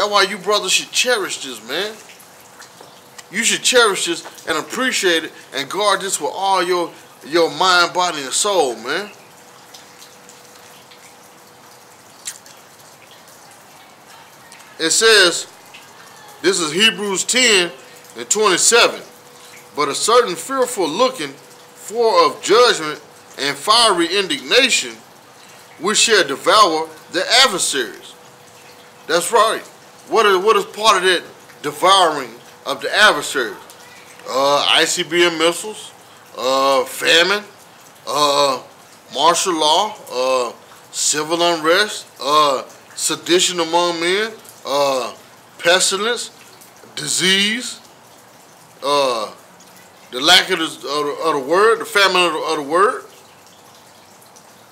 That's why you brothers should cherish this, man. You should cherish this and appreciate it and guard this with all your mind, body, and soul, man. It says, this is Hebrews 10:27. But a certain fearful looking for of judgment and fiery indignation, which shall devour the adversaries. That's right. What is part of that devouring of the adversaries? ICBM missiles, famine, martial law, civil unrest, sedition among men, pestilence, disease, the lack of the word, the famine of the word.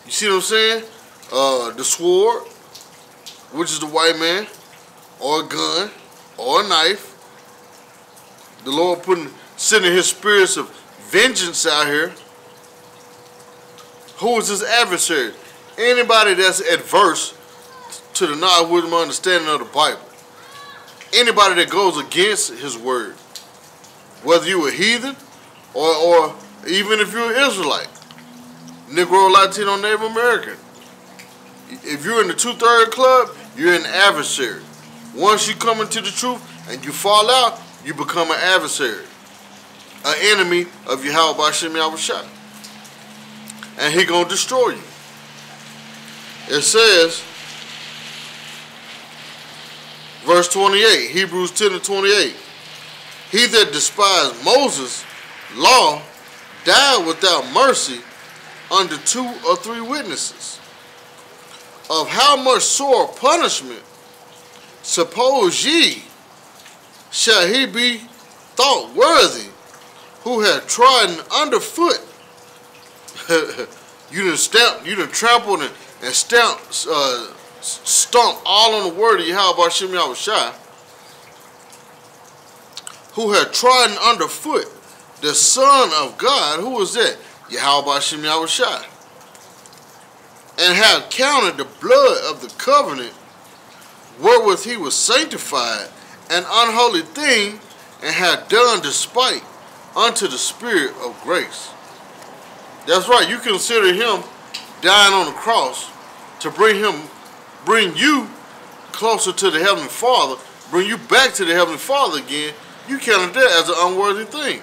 You see what I'm saying? The sword, which is the white man, or a gun, or a knife. The Lord sending his spirits of vengeance out here. Who is his adversary? Anybody that's adverse to the knowledge, wisdom, understanding of the Bible. Anybody that goes against his word. Whether you a heathen or even if you're an Israelite. Negro, Latino, Native American. If you're in the 2/3 club, you're an adversary. Once you come into the truth and you fall out, you become an adversary. An enemy of YAHAWASHI. And he gonna destroy you. It says, verse 28, Hebrews 10:28. He that despised Moses' law died without mercy under 2 or 3 witnesses. Of how much sore punishment, suppose ye, shall he be thought worthy, who had trodden underfoot? You done trampled and stamped, stomped all on the word of YAHAWASHI, who had trodden underfoot the Son of God. Who was that? YAHAWASHI. And had counted the blood of the covenant wherewith he was sanctified an unholy thing, and had done despite unto the Spirit of grace. That's right. You consider him dying on the cross to bring you closer to the Heavenly Father, bring you back to the Heavenly Father again. You counted that as an unworthy thing.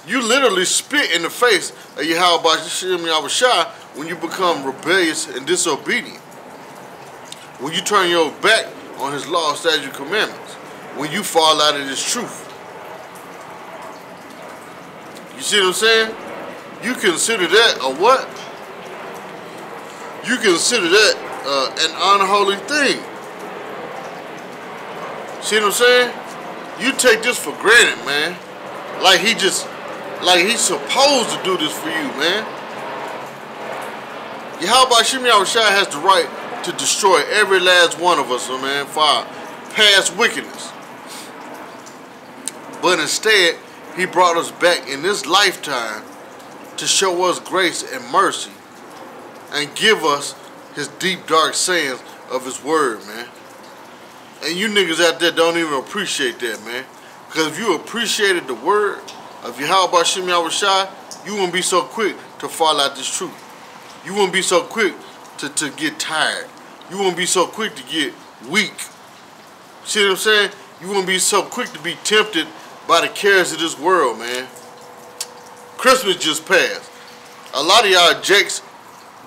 You literally spit in the face of YAHAWASHI when you become rebellious and disobedient. When you turn your back on his law, statute, commandments. When you fall out of his truth. You see what I'm saying? You consider that a what? You consider that an unholy thing. See what I'm saying? You take this for granted, man. Like he's supposed to do this for you, man. YAHAWASHI has the right to destroy every last one of us, man, for our past wickedness. But instead, he brought us back in this lifetime to show us grace and mercy and give us his deep, dark sayings of his word, man. And you niggas out there don't even appreciate that, man. Because if you appreciated the word of YAHAWASHI, you wouldn't be so quick to fall out this truth. You wouldn't be so quick to get tired. You wouldn't be so quick to get weak. See what I'm saying? You wouldn't be so quick to be tempted by the cares of this world, man. Christmas just passed. A lot of y'all jakes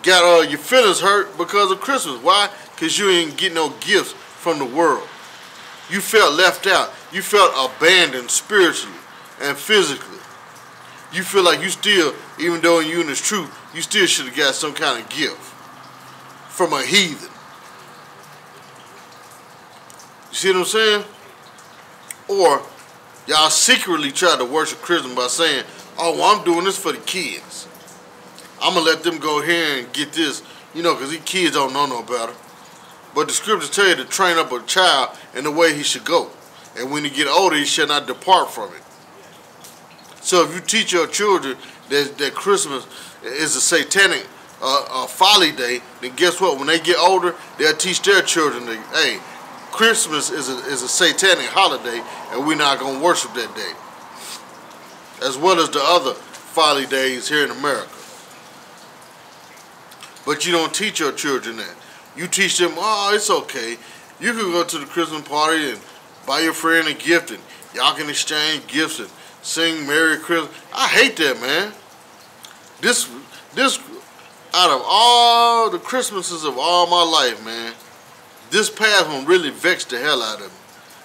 got your feelings hurt because of Christmas. Why? Because you ain't getting no gifts from the world. You felt left out. You felt abandoned spiritually and physically. You feel like you still, even though you in this truth, you still should have got some kind of gift from a heathen. You see what I'm saying? Or y'all secretly try to worship Christmas by saying, oh, well, I'm doing this for the kids. I'm going to let them go here and get this, you know, because these kids don't know no better. But the scriptures tell you to train up a child in the way he should go. And when he get older, he shall not depart from it. So if you teach your children that Christmas is a satanic folly day, then guess what? When they get older, they'll teach their children that, hey, Christmas is a satanic holiday, and we're not going to worship that day, as well as the other folly days here in America. But you don't teach your children that. You teach them, oh, it's okay. You can go to the Christmas party and buy your friend a gift, and y'all can exchange gifts and sing Merry Christmas. I hate that, man. This out of all the Christmases of all my life, man, this past one really vexed the hell out of me.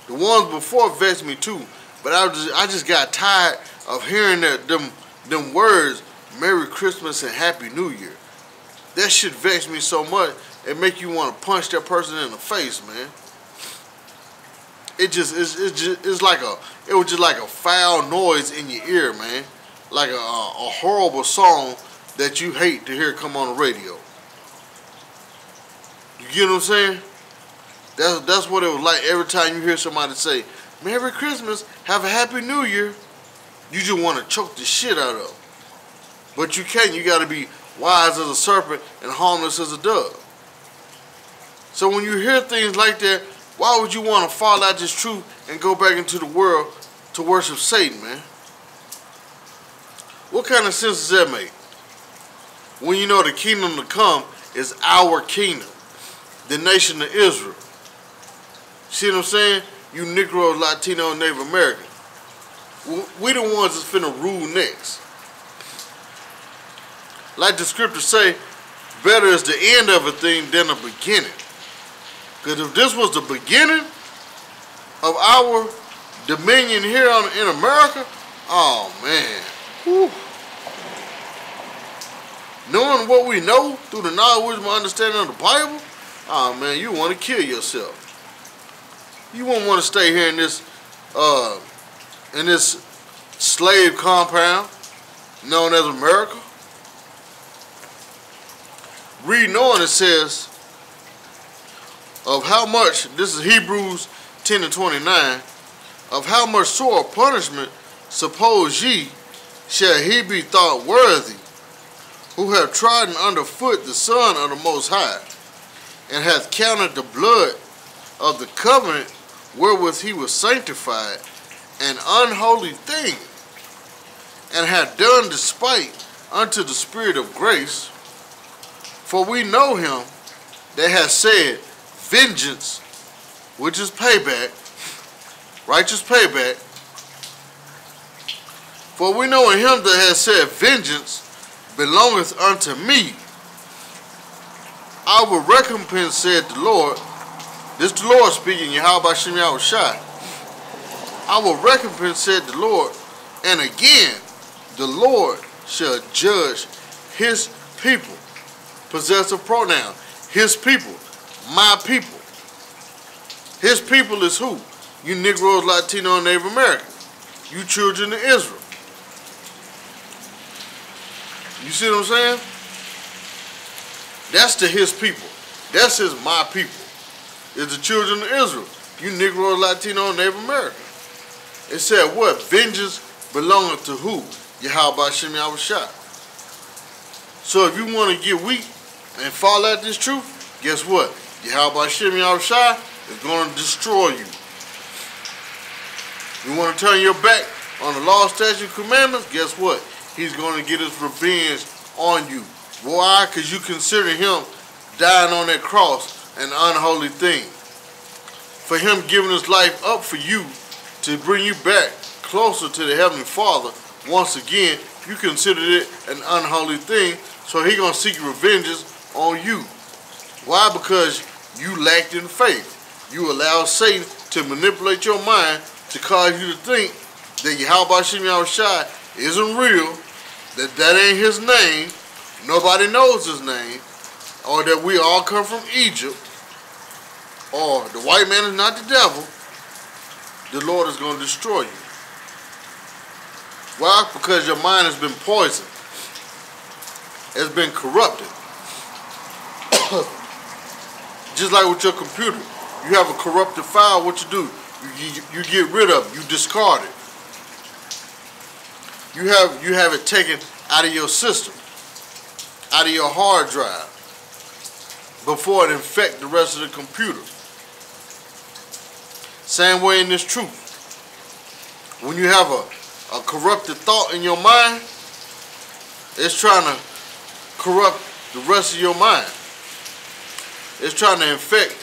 The ones before vexed me too, but I just got tired of hearing them words, Merry Christmas and Happy New Year. That shit vexed me so much, it make you want to punch that person in the face, man. It was just like a foul noise in your ear, man. Like a horrible song that you hate to hear come on the radio. You get what I'm saying? That's what it was like every time you hear somebody say, Merry Christmas, have a Happy New Year. You just want to choke the shit out of them. But you can't. You got to be wise as a serpent and harmless as a dove. So when you hear things like that, why would you want to fall out this truth and go back into the world to worship Satan, man? What kind of sense does that make? When you know the kingdom to come is our kingdom, the nation of Israel. See what I'm saying? You Negro, Latino, and Native American. We the ones that's finna rule next. Like the scriptures say, better is the end of a thing than the beginning. Because if this was the beginning of our dominion here in America, oh man. Whew. Knowing what we know through the knowledge and understanding of the Bible, oh man, you want to kill yourself. You won't want to stay here in this slave compound known as America. Reading on, it says, of how much, this is Hebrews 10 and 29, of how much sore punishment suppose ye shall he be thought worthy, who have trodden under foot the Son of the Most High, and hath counted the blood of the covenant wherewith he was sanctified an unholy thing, and hath done despite unto the Spirit of grace. For we know him that hath said, vengeance, which is payback, righteous payback. For we know in him that hath said, vengeance belongeth unto me. I will recompense, said the Lord. This the Lord speaking, YAHAWASHI. I will recompense, said the Lord, and again the Lord shall judge his people. Possessive pronoun. His people. My people. His people is who? You Negroes, Latino, and Native American. You children of Israel. You see what I'm saying? That's to his people. That's his my people. It's the children of Israel. You Negroes, Latino, and Native American. It said what? Vengeance belongeth to who? YAHAWASHI. So if you want to get weak and fall out this truth, guess what? YAHAWASHI is going to destroy you. You want to turn your back on the law, statute, commandments? Guess what? He's going to get his revenge on you. Why? Because you consider him dying on that cross an unholy thing. For him giving his life up for you to bring you back closer to the Heavenly Father, once again, you consider it an unholy thing, so he's going to seek revenges on you. Why? Because you lacked in faith. You allowed Satan to manipulate your mind to cause you to think that YAHAWASHI isn't real, that ain't his name, nobody knows his name, or that we all come from Egypt, or the white man is not the devil. The Lord is going to destroy you. Why? Because your mind has been poisoned. It's been corrupted. Just like with your computer. You have a corrupted file, what you do? You get rid of it. You discard it. You have it taken out of your system, out of your hard drive, before it infects the rest of the computer. Same way in this truth. When you have a corrupted thought in your mind, it's trying to corrupt the rest of your mind. It's trying to infect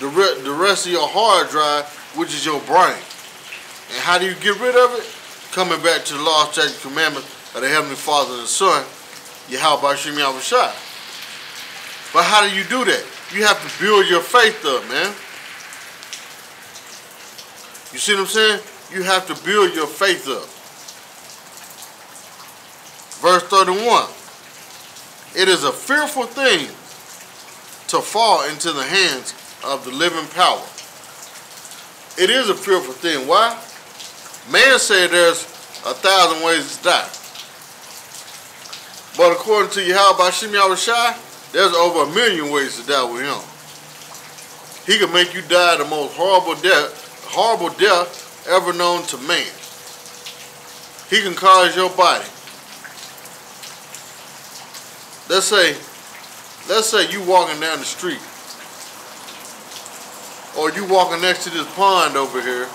the rest of your hard drive, which is your brain. And how do you get rid of it? Coming back to the law, statutes, commandments of the Heavenly Father and the Son, YAHAWASHI. But how do you do that? You have to build your faith up, man. You see what I'm saying? You have to build your faith up. Verse 31. It is a fearful thing to fall into the hands of the living power. It is a fearful thing. Why? Man said there's 1,000 ways to die. But according to YAHAWASHI, there's over 1 million ways to die with him. He can make you die the most horrible death ever known to man. He can cause your body. Let's say you walking down the street, or you walking next to this pond over here.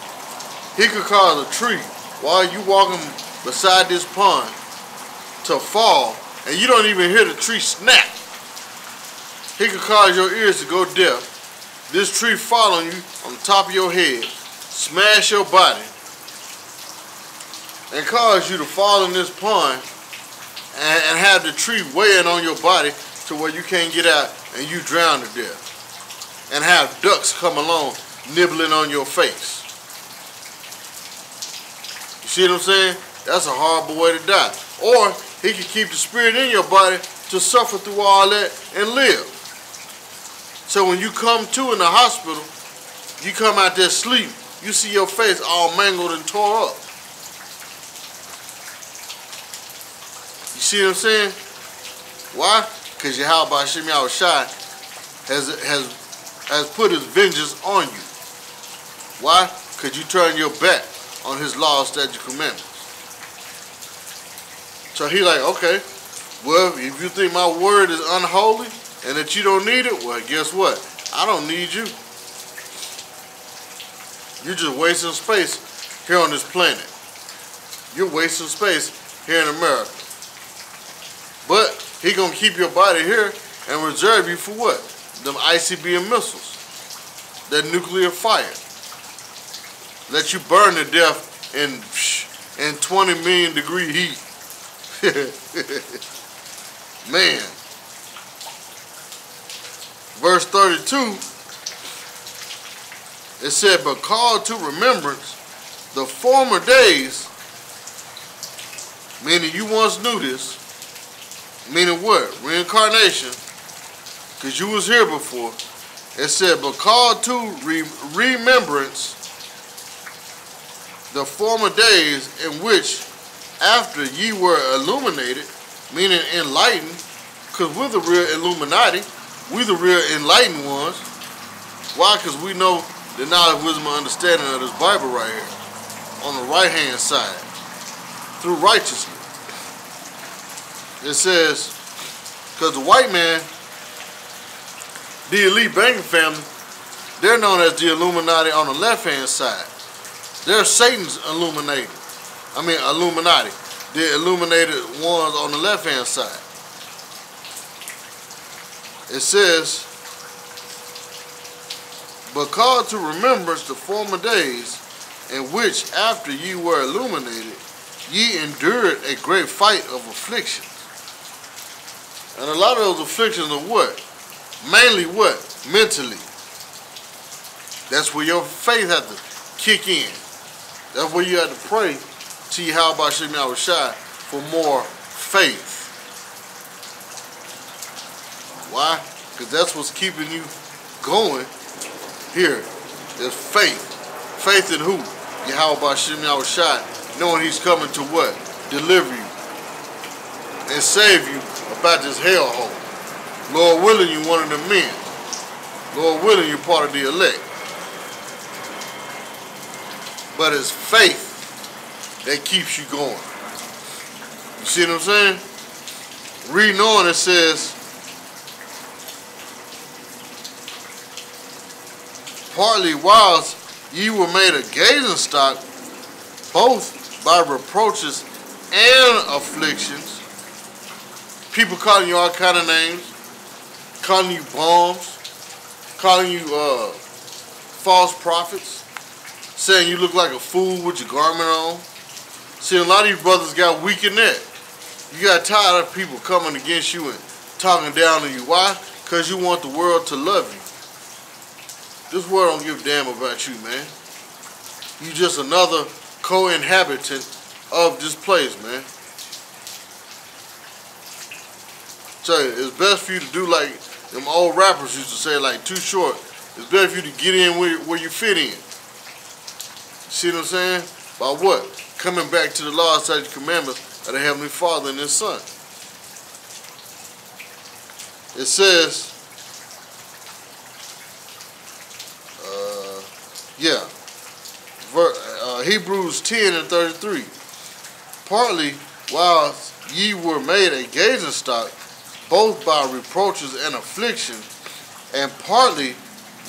He could cause a tree while you walking beside this pond to fall, and you don't even hear the tree snap. He could cause your ears to go deaf. This tree fall on you on the top of your head, smash your body, and cause you to fall in this pond and have the tree weighing on your body to where you can't get out and you drown to death. And have ducks come along nibbling on your face. You see what I'm saying? That's a horrible way to die. Or he can keep the spirit in your body to suffer through all that and live. So when you come to in the hospital, you come out there sleep, you see your face all mangled and tore up. You see what I'm saying? Why? Because YAHAWASHI has put his vengeance on you. Why? Because you turn your back on his law, statutes, commandments. So he like, okay, well, if you think my word is unholy and that you don't need it, well, guess what? I don't need you. You're just wasting space here on this planet. You're wasting space here in America. But he gonna keep your body here and reserve you for what? Them ICBM missiles. That nuclear fire. Let you burn to death in 20 million degree heat. Man. Verse 32, it said, but call to remembrance the former days, meaning you once knew this, meaning what? Reincarnation, because you was here before. It said, but call to remembrance the former days in which after ye were illuminated, meaning enlightened, because we're the real Illuminati, we the real enlightened ones. Why? Because we know the knowledge, wisdom, and understanding of this Bible right here, on the right hand side, through righteousness. It says, because the white man, the elite banking family, they're known as the Illuminati on the left hand side. They're Satan's Illuminati. The illuminated ones on the left hand side. It says, but call to remembrance the former days in which after ye were illuminated, ye endured a great fight of afflictions. And a lot of those afflictions are what? Mainly what? Mentally. That's where your faith has to kick in. That's where you have to pray to YAHAWASHI for more faith. Why? Because that's what's keeping you going here. There's faith. Faith in who? YAHAWASHI, knowing he's coming to what? Deliver you and save you about this hellhole. Lord willing, you one of the men. Lord willing, you're part of the elect. But it's faith that keeps you going. You see what I'm saying? Reading on, it says, partly whilst ye were made a gazing stock, both by reproaches and afflictions. People calling you all kind of names, calling you bums, calling you false prophets, saying you look like a fool with your garment on. See, a lot of these brothers got weak in that. You got tired of people coming against you and talking down on you. Why? Because you want the world to love you. This world don't give a damn about you, man. You just another co-inhabitant of this place, man. Tell you, it's best for you to do like them old rappers used to say, like Too Short. It's better for you to get in where you fit in. See what I'm saying? By what? Coming back to the law, statutes, commandments of the Heavenly Father and His Son. It says, Hebrews 10 and 33. Partly, while ye were made a gazing stock, both by reproaches and affliction, and partly,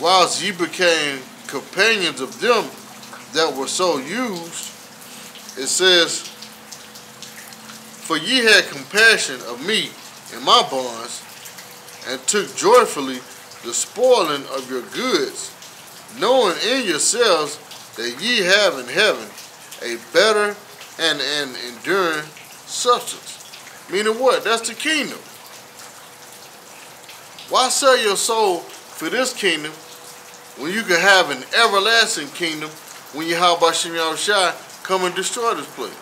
whilst ye became companions of them that were so used, it says, for ye had compassion of me in my bonds, and took joyfully the spoiling of your goods, knowing in yourselves that ye have in heaven a better and an enduring substance. Meaning what? That's the kingdom. Why sell your soul for this kingdom when you can have an everlasting kingdom when YAHAWASHI come and destroy this place?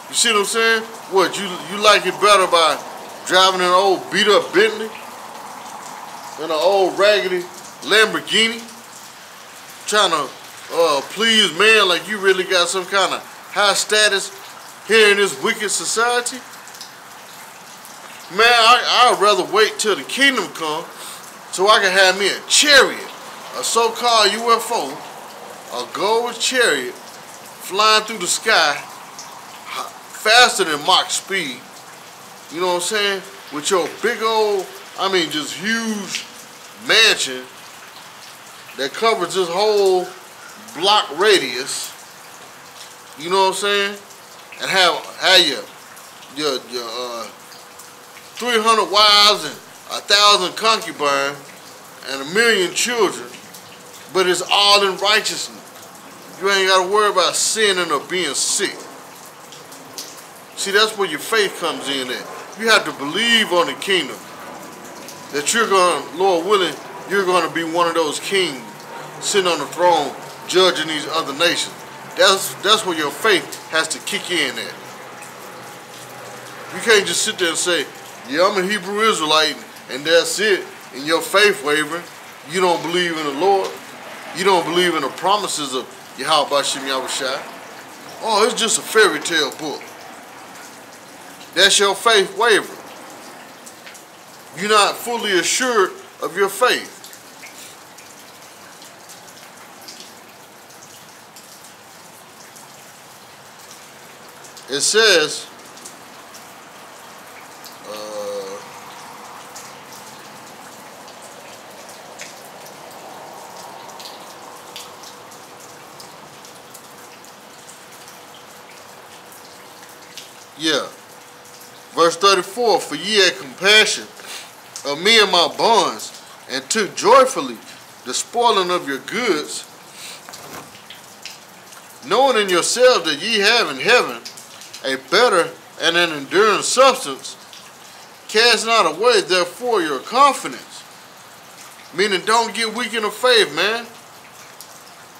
You see what I'm saying? What, you like it better by driving an old beat up Bentley than an old raggedy Lamborghini? Trying to please man like you really got some kind of high status here in this wicked society? Man, I'd rather wait till the kingdom come so I can have me a chariot, a so-called UFO, a gold chariot flying through the sky faster than Mach speed. You know what I'm saying? With your big old, I mean just huge mansion that covers this whole block radius. You know what I'm saying? And have your 300 wives and 1,000 concubines and 1,000,000 children, but it's all in righteousness. You ain't got to worry about sinning or being sick. See, that's where your faith comes in at. You have to believe on the kingdom. That you're going to, Lord willing, you're going to be one of those kings sitting on the throne judging these other nations. That's where your faith has to kick in at. You can't just sit there and say, yeah, I'm a Hebrew Israelite, and that's it, and your faith wavering. You don't believe in the Lord. You don't believe in the promises of YAHAWASHI. Oh, it's just a fairy tale book. That's your faith wavering. You're not fully assured of your faith. It says, verse 34, for ye had compassion of me and my bonds, and took joyfully the spoiling of your goods, knowing in yourselves that ye have in heaven a better and an enduring substance. Cast not away therefore your confidence. Meaning, don't get weak in the faith, man.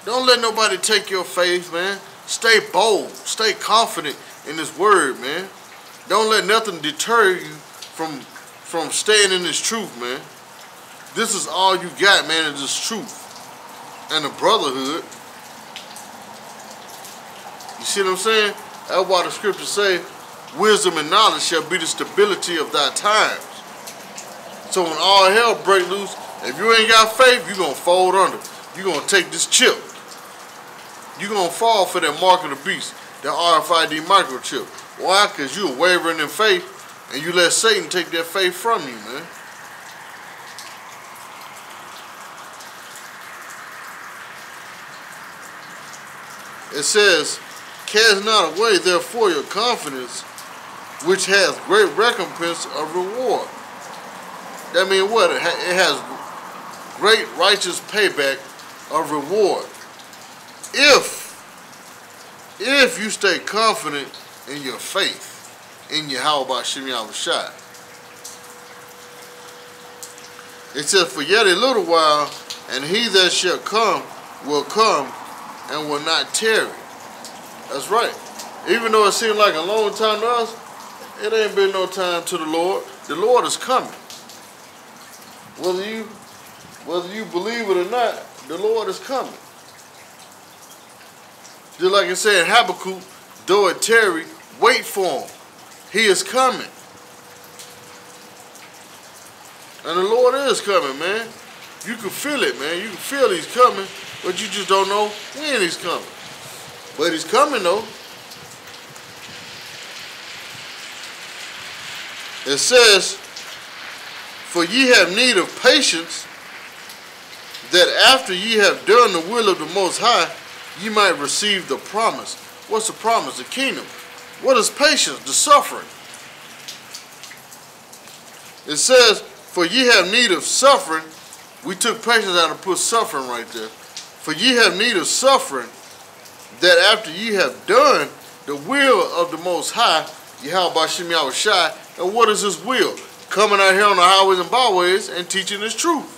Don't let nobody take your faith, man. Stay bold. Stay confident in this word, man. Don't let nothing deter you from staying in this truth, man. This is all you got, man, is this truth and the brotherhood. You see what I'm saying? That's why the scriptures say, wisdom and knowledge shall be the stability of thy times. So when all hell break loose, if you ain't got faith, you're going to fold under. You're going to take this chip. You're going to fall for that mark of the beast, that RFID microchip. Why? Because you're wavering in faith, and you let Satan take that faith from you, man. It says, cast not away therefore your confidence, which has great recompense of reward. That means what? It has great righteous payback of reward. If you stay confident in your faith, in YAHAWASHI. It says, for yet a little while, and he that shall come will come and will not tarry. That's right. Even though it seems like a long time to us, it ain't been no time to the Lord. The Lord is coming. Whether you believe it or not, the Lord is coming. Just like it said in Habakkuk, though it tarry, wait for him. He is coming. And the Lord is coming, man. You can feel it, man. You can feel he's coming, but you just don't know when he's coming. But he's coming, though. It says, for ye have need of patience, that after ye have done the will of the Most High, ye might receive the promise. What's the promise? The kingdom. What is patience? The suffering. It says, for ye have need of suffering. We took patience out and put suffering right there. For ye have need of suffering, that after ye have done the will of the Most High, YAHAWASHI. And what is his will? Coming out here on the highways and byways and teaching his truth.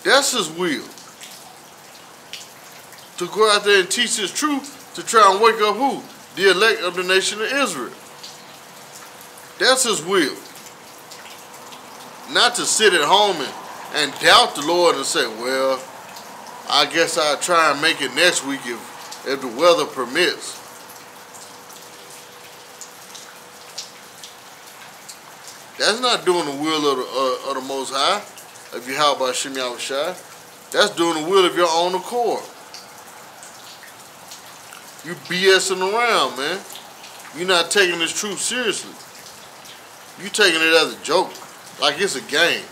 That's his will. To go out there and teach his truth, to try and wake up who? The elect of the nation of Israel. That's his will. Not to sit at home and doubt the Lord and say, well, I guess I'll try and make it next week if the weather permits. That's not doing the will of the Most High, of YAHAWASHI. That's doing the will of your own accord. You BSing around, man. You're not taking this truth seriously. You taking it as a joke, like it's a game.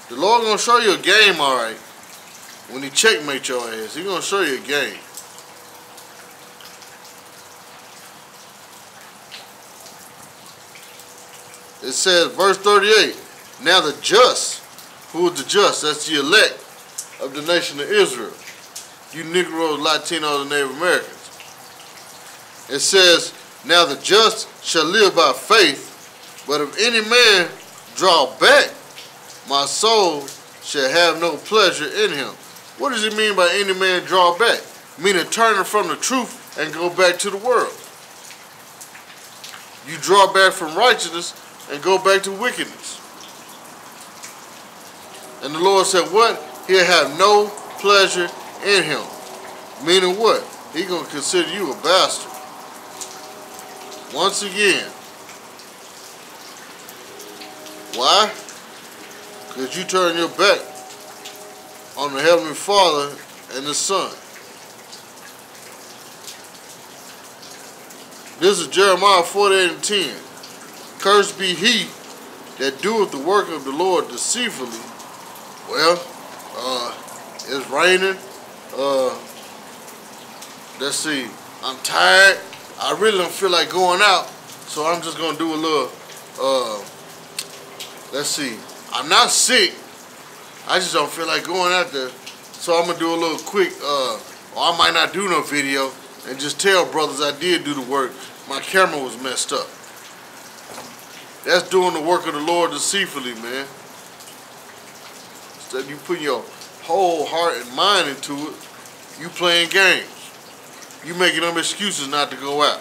The Lord gonna show you a game, all right, when he checkmate your ass. He gonna show you a game. It says, verse 38, now the just, who is the just? That's the elect of the nation of Israel. You Negroes, Latinos, and Native Americans. It says, now the just shall live by faith, but if any man draw back, my soul shall have no pleasure in him. What does it mean by any man draw back? Meaning turning from the truth and go back to the world. You draw back from righteousness and go back to wickedness. And the Lord said what? He'll have no pleasure in him. Meaning what? He's going to consider you a bastard. Once again. Why? Because you turn your back on the Heavenly Father and the Son. This is Jeremiah 48:10. Cursed be he that doeth the work of the Lord deceitfully. Well, it's raining. Let's see. I'm tired. I really don't feel like going out, so I'm just gonna do a little. Let's see. I'm not sick. I just don't feel like going out there, so I'm gonna do a little quick. Or I might not do no video and just tell brothers I did do the work. My camera was messed up. That's doing the work of the Lord deceitfully, man. Instead of you putting your whole heart and mind into it, you playing games. You making them excuses not to go out.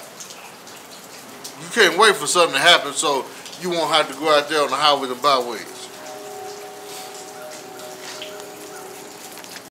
You can't wait for something to happen so you won't have to go out there on the highways and byways.